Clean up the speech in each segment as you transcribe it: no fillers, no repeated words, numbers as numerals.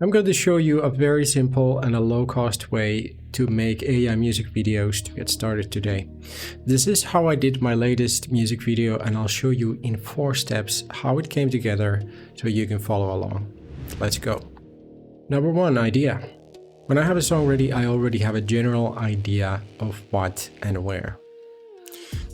I'm going to show you a very simple and a low-cost way to make AI music videos to get started today. This is how I did my latest music video, and I'll show you in 4 steps how it came together so you can follow along. Let's go. Number 1, idea. When I have a song ready, I already have a general idea of what and where.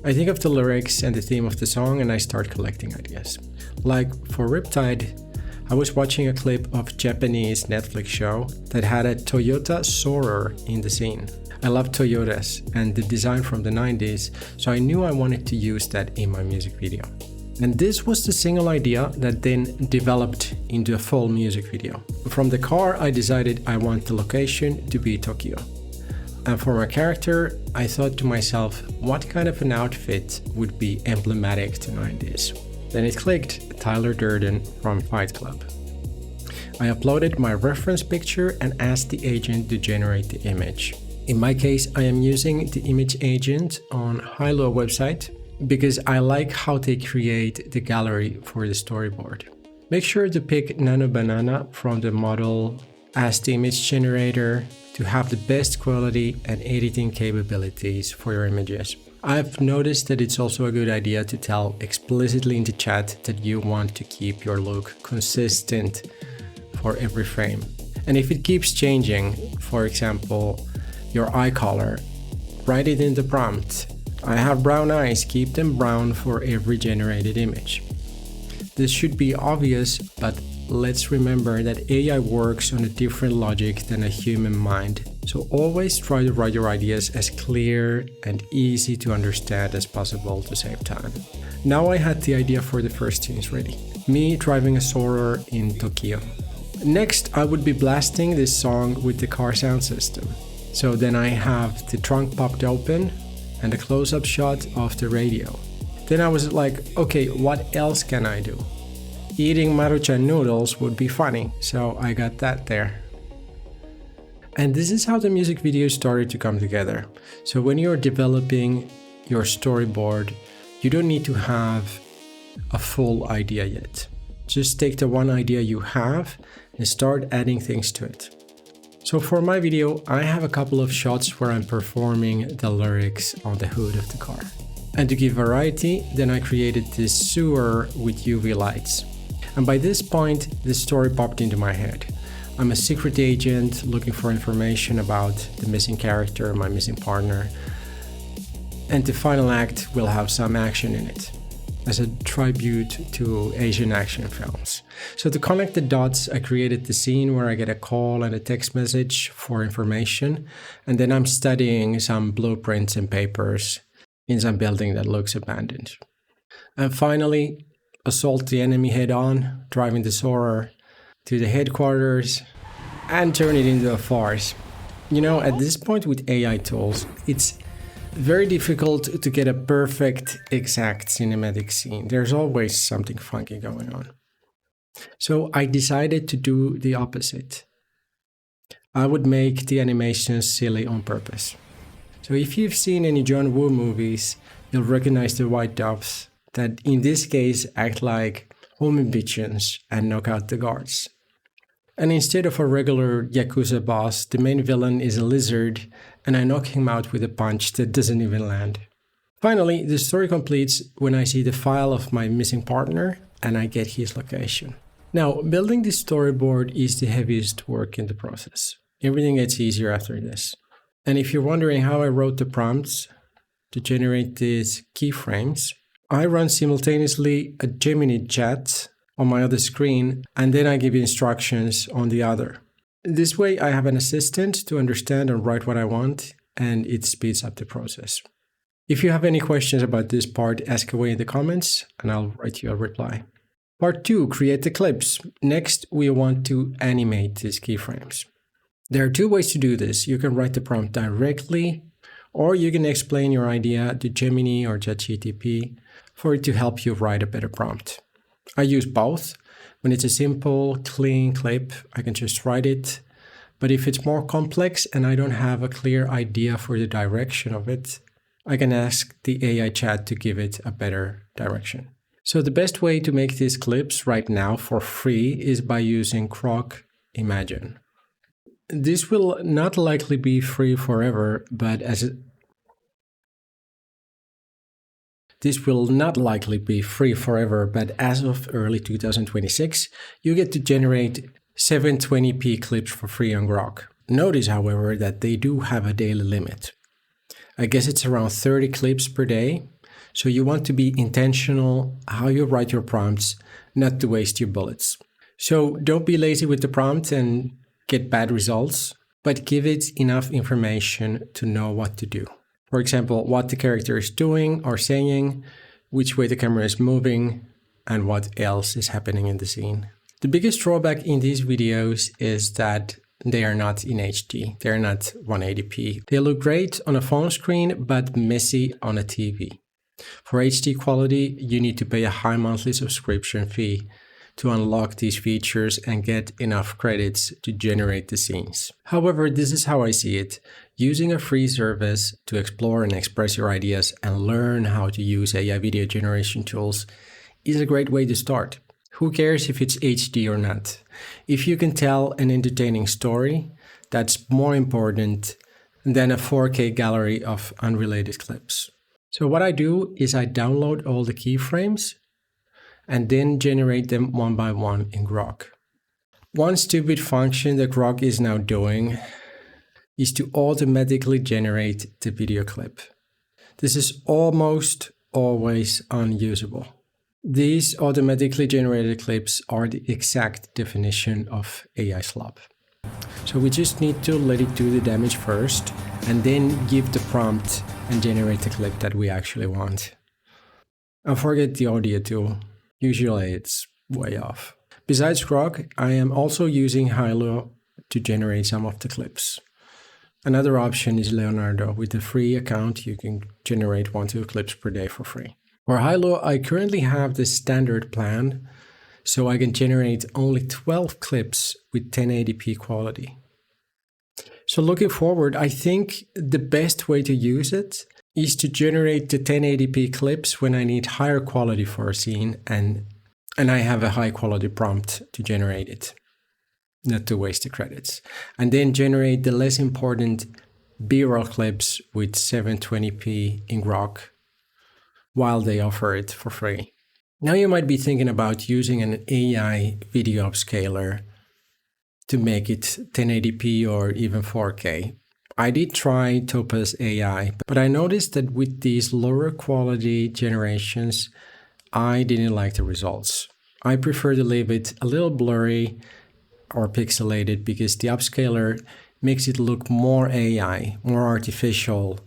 I think of the lyrics and the theme of the song and I start collecting ideas. Like for Riptide, I was watching a clip of a Japanese Netflix show that had a Toyota Soarer in the scene. I love Toyotas and the design from the 90s, so I knew I wanted to use that in my music video. And this was the single idea that then developed into a full music video. From the car, I decided I want the location to be Tokyo. And for my character, I thought to myself, what kind of an outfit would be emblematic to 90s? Then it clicked, Tyler Durden from Fight Club. I uploaded my reference picture and asked the agent to generate the image. In my case, I am using the image agent on Hailuo website because I like how they create the gallery for the storyboard. Make sure to pick Nano Banana from the model as the image generator to have the best quality and editing capabilities for your images. I've noticed that it's also a good idea to tell explicitly in the chat that you want to keep your look consistent for every frame. And if it keeps changing, for example, your eye color, write it in the prompt. I have brown eyes, keep them brown for every generated image. This should be obvious, but let's remember that AI works on a different logic than a human mind. So always try to write your ideas as clear and easy to understand as possible to save time. Now I had the idea for the first scenes ready. Me driving a Soarer in Tokyo. Next, I would be blasting this song with the car sound system. So then I have the trunk popped open and a close-up shot of the radio. Then I was like, okay, what else can I do? Eating Maruchan noodles would be funny, so I got that there. And this is how the music video started to come together. So when you're developing your storyboard, you don't need to have a full idea yet. Just take the one idea you have and start adding things to it. So for my video, I have a couple of shots where I'm performing the lyrics on the hood of the car. And to give variety, then I created this sewer with UV lights. And by this point, the story popped into my head. I'm a secret agent looking for information about the missing character, my missing partner. And the final act will have some action in it, as a tribute to Asian action films. So to connect the dots, I created the scene where I get a call and a text message for information. And then I'm studying some blueprints and papers in some building that looks abandoned. And finally, assault the enemy head-on, driving the Soarer to the headquarters and turn it into a farce. You know, at this point with AI tools, it's very difficult to get a perfect, exact cinematic scene. There's always something funky going on. So I decided to do the opposite. I would make the animations silly on purpose. So if you've seen any John Woo movies, you'll recognize the white doves that in this case act like home bitches and knock out the guards. And instead of a regular Yakuza boss, the main villain is a lizard and I knock him out with a punch that doesn't even land. Finally, the story completes when I see the file of my missing partner and I get his location. Now, building this storyboard is the heaviest work in the process. Everything gets easier after this. And if you're wondering how I wrote the prompts to generate these keyframes, I run simultaneously a Gemini chat on my other screen, and then I give instructions on the other. This way I have an assistant to understand and write what I want, and it speeds up the process. If you have any questions about this part, ask away in the comments, and I'll write you a reply. Part 2, create the clips. Next, we want to animate these keyframes. There are 2 ways to do this. You can write the prompt directly, or you can explain your idea to Gemini or ChatGPT for it to help you write a better prompt. I use both. When it's a simple, clean clip, I can just write it. But if it's more complex and I don't have a clear idea for the direction of it, I can ask the AI chat to give it a better direction. So the best way to make these clips right now for free is by using Grok imagine. This will not likely be free forever, but as of early 2026, you get to generate 720p clips for free on Grok. Notice, however, that they do have a daily limit. I guess it's around 30 clips per day, so you want to be intentional how you write your prompts, not to waste your bullets. So don't be lazy with the prompt and get bad results, but give it enough information to know what to do. For example, what the character is doing or saying, which way the camera is moving, and what else is happening in the scene. The biggest drawback in these videos is that they are not in HD. They're not 180p. They look great on a phone screen, but messy on a TV. For HD quality, you need to pay a high monthly subscription fee to unlock these features and get enough credits to generate the scenes. However, this is how I see it. Using a free service to explore and express your ideas and learn how to use AI video generation tools is a great way to start. Who cares if it's HD or not? If you can tell an entertaining story, that's more important than a 4K gallery of unrelated clips. So what I do is I download all the keyframes and then generate them one by one in Grok. One stupid function that Grok is now doing is to automatically generate the video clip. This is almost always unusable. These automatically generated clips are the exact definition of AI slop. So we just need to let it do the damage first and then give the prompt and generate the clip that we actually want. And forget the audio too. Usually it's way off. Besides Grok, I am also using Hailuo to generate some of the clips. Another option is Leonardo. With a free account, you can generate 1-2 clips per day for free. For Hailuo, I currently have the standard plan, so I can generate only 12 clips with 1080p quality. So looking forward, I think the best way to use it is to generate the 1080p clips when I need higher quality for a scene and I have a high quality prompt to generate it, not to waste the credits. And then generate the less important B-roll clips with 720p in Grok while they offer it for free. Now you might be thinking about using an AI video upscaler to make it 1080p or even 4K. I did try Topaz AI, but I noticed that with these lower quality generations, I didn't like the results. I prefer to leave it a little blurry or pixelated because the upscaler makes it look more AI, more artificial,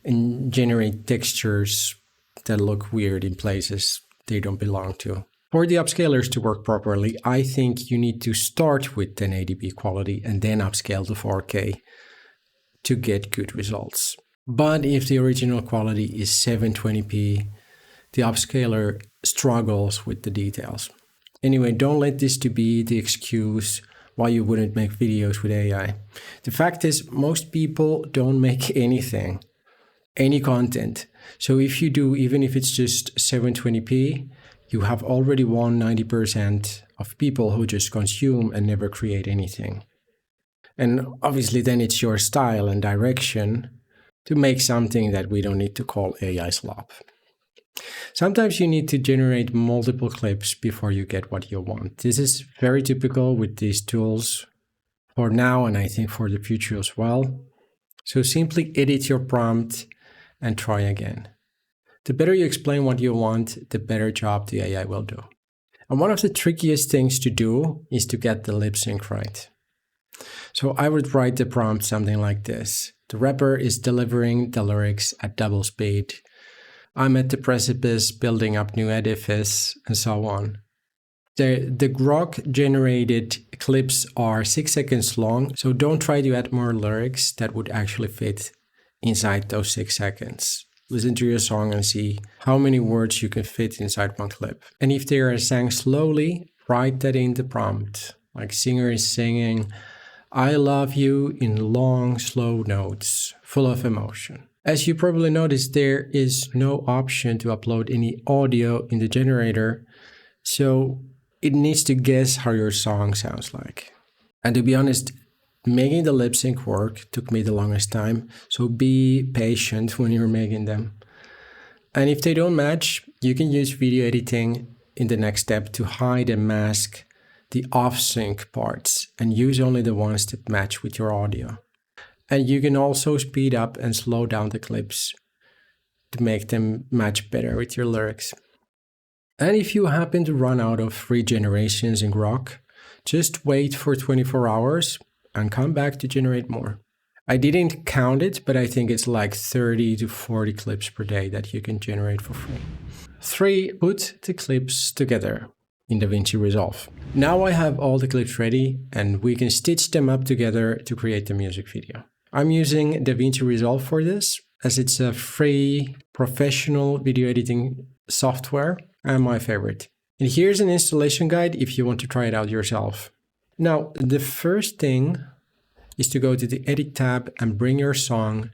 and generate textures that look weird in places they don't belong to. For the upscalers to work properly, I think you need to start with 1080p quality and then upscale to 4K to get good results. But if the original quality is 720p, the upscaler struggles with the details. Anyway, don't let this to be the excuse why you wouldn't make videos with AI. The fact is, most people don't make anything, any content. So if you do, even if it's just 720p, you have already won 90% of people who just consume and never create anything. And obviously then it's your style and direction to make something that we don't need to call AI slop. Sometimes you need to generate multiple clips before you get what you want. This is very typical with these tools for now, and I think for the future as well. So simply edit your prompt and try again. The better you explain what you want, the better job the AI will do. And one of the trickiest things to do is to get the lip sync right. So I would write the prompt something like this. The rapper is delivering the lyrics at double speed. I'm at the precipice, building up new edifice, and so on. The Grok generated clips are 6 seconds long, so don't try to add more lyrics that would actually fit inside those 6 seconds. Listen to your song and see how many words you can fit inside one clip. And if they are sang slowly, write that in the prompt. Like singer is singing, I love you in long, slow notes, full of emotion. As you probably noticed, there is no option to upload any audio in the generator, so it needs to guess how your song sounds like. And to be honest, making the lip sync work took me the longest time, so be patient when you're making them. And if they don't match, you can use video editing in the next step to hide and mask the off-sync parts and use only the ones that match with your audio. And you can also speed up and slow down the clips to make them match better with your lyrics. And if you happen to run out of free generations in Grok, just wait for 24 hours and come back to generate more. I didn't count it, but I think it's like 30 to 40 clips per day that you can generate for free. 3. Put the clips together in DaVinci Resolve. Now I have all the clips ready and we can stitch them up together to create the music video. I'm using DaVinci Resolve for this, as it's a free professional video editing software and my favorite. And here's an installation guide if you want to try it out yourself. Now, the first thing is to go to the Edit tab and bring your song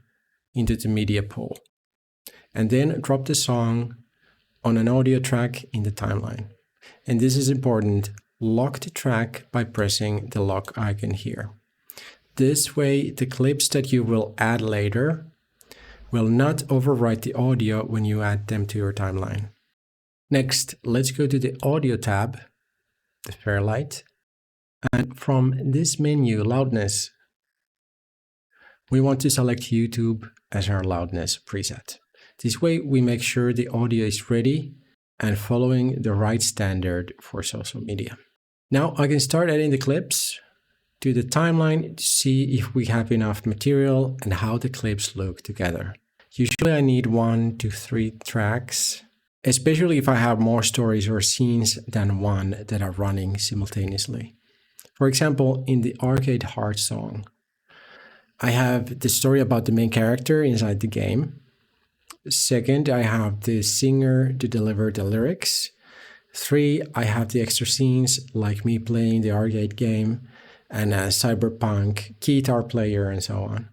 into the media pool. And then drop the song on an audio track in the timeline. And this is important, lock the track by pressing the lock icon here. This way, the clips that you will add later will not overwrite the audio when you add them to your timeline. Next, let's go to the Audio tab, the Fairlight, and from this menu, Loudness, we want to select YouTube as our loudness preset. This way, we make sure the audio is ready and following the right standard for social media. Now I can start adding the clips to the timeline to see if we have enough material and how the clips look together. Usually I need 1 to 3 tracks, especially if I have more stories or scenes than one that are running simultaneously. For example, in the Arcade Heart song, I have the story about the main character inside the game. Second, I have the singer to deliver the lyrics. 3, I have the extra scenes like me playing the arcade game and a cyberpunk guitar player and so on.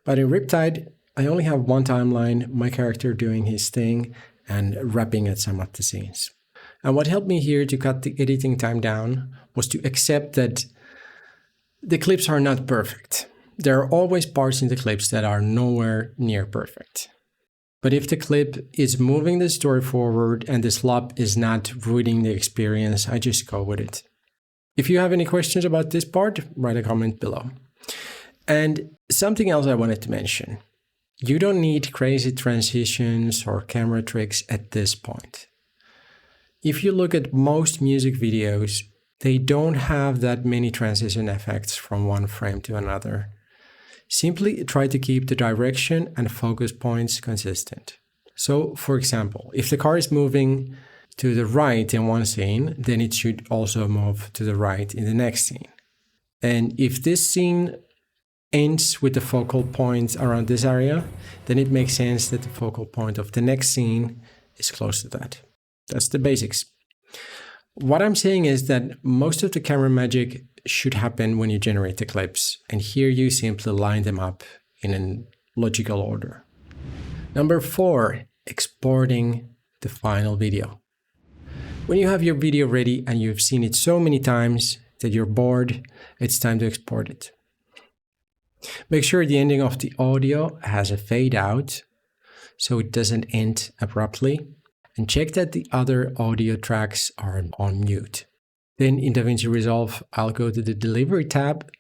But in Riptide, I only have one timeline, my character doing his thing and rapping at some of the scenes. And what helped me here to cut the editing time down was to accept that the clips are not perfect. There are always parts in the clips that are nowhere near perfect. But if the clip is moving the story forward and the slop is not ruining the experience, I just go with it. If you have any questions about this part, write a comment below. And something else I wanted to mention. You don't need crazy transitions or camera tricks at this point. If you look at most music videos, they don't have that many transition effects from one frame to another. Simply try to keep the direction and focus points consistent. So, for example, if the car is moving to the right in one scene, then it should also move to the right in the next scene. And if this scene ends with the focal point around this area, then it makes sense that the focal point of the next scene is close to that. That's the basics. What I'm saying is that most of the camera magic should happen when you generate the clips, and here you simply line them up in a logical order. Number 4, exporting the final video. When you have your video ready and you've seen it so many times that you're bored, it's time to export it. Make sure the ending of the audio has a fade out so it doesn't end abruptly, and check that the other audio tracks are on mute. Then in DaVinci Resolve, I'll go to the Delivery tab,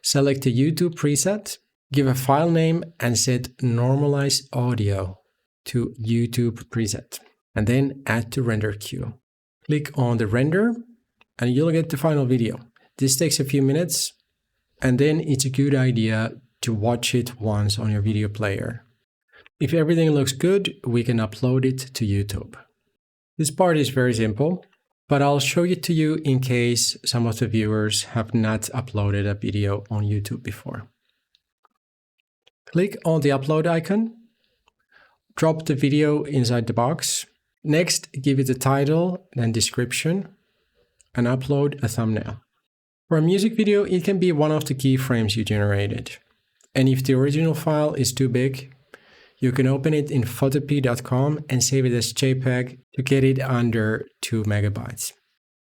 select the YouTube preset, give a file name and set Normalize Audio to YouTube preset, and then add to render queue. Click on the render and you'll get the final video. This takes a few minutes, and then it's a good idea to watch it once on your video player. If everything looks good, we can upload it to YouTube. This part is very simple, but I'll show it to you in case some of the viewers have not uploaded a video on YouTube before. Click on the upload icon, drop the video inside the box. Next, give it a title and description, and upload a thumbnail. For a music video, it can be one of the keyframes you generated. And if the original file is too big, you can open it in photopea.com and save it as JPEG to get it under 2 megabytes.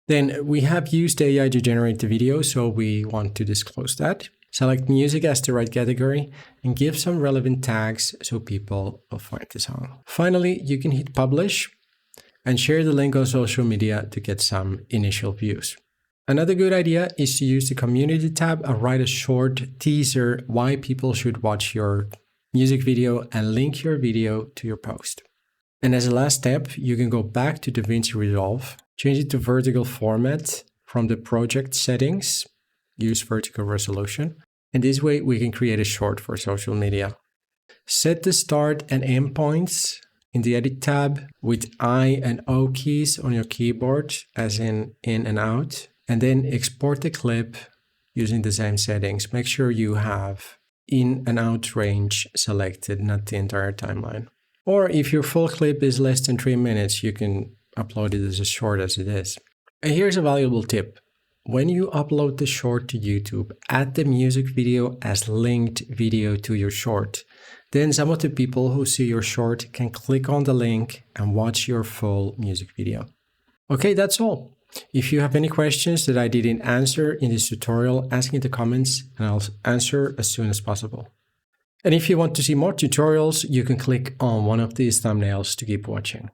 Then we have used AI to generate the video, so we want to disclose that. Select music as the right category and give some relevant tags so people will find the song. Finally, you can hit publish and share the link on social media to get some initial views. Another good idea is to use the community tab and write a short teaser why people should watch your music video and link your video to your post. And as a last step, you can go back to DaVinci Resolve, change it to vertical format from the project settings, use vertical resolution, and this way we can create a short for social media. Set the start and end points in the edit tab with I and O keys on your keyboard, as in and out, and then export the clip using the same settings. Make sure you have in and out range selected, not the entire timeline. Or if your full clip is less than 3 minutes, you can upload it as short as it is. And here's a valuable tip. When you upload the short to YouTube, add the music video as linked video to your short. Then some of the people who see your short can click on the link and watch your full music video. Okay, that's all. If you have any questions that I didn't answer in this tutorial, ask in the comments and I'll answer as soon as possible. And if you want to see more tutorials, you can click on one of these thumbnails to keep watching.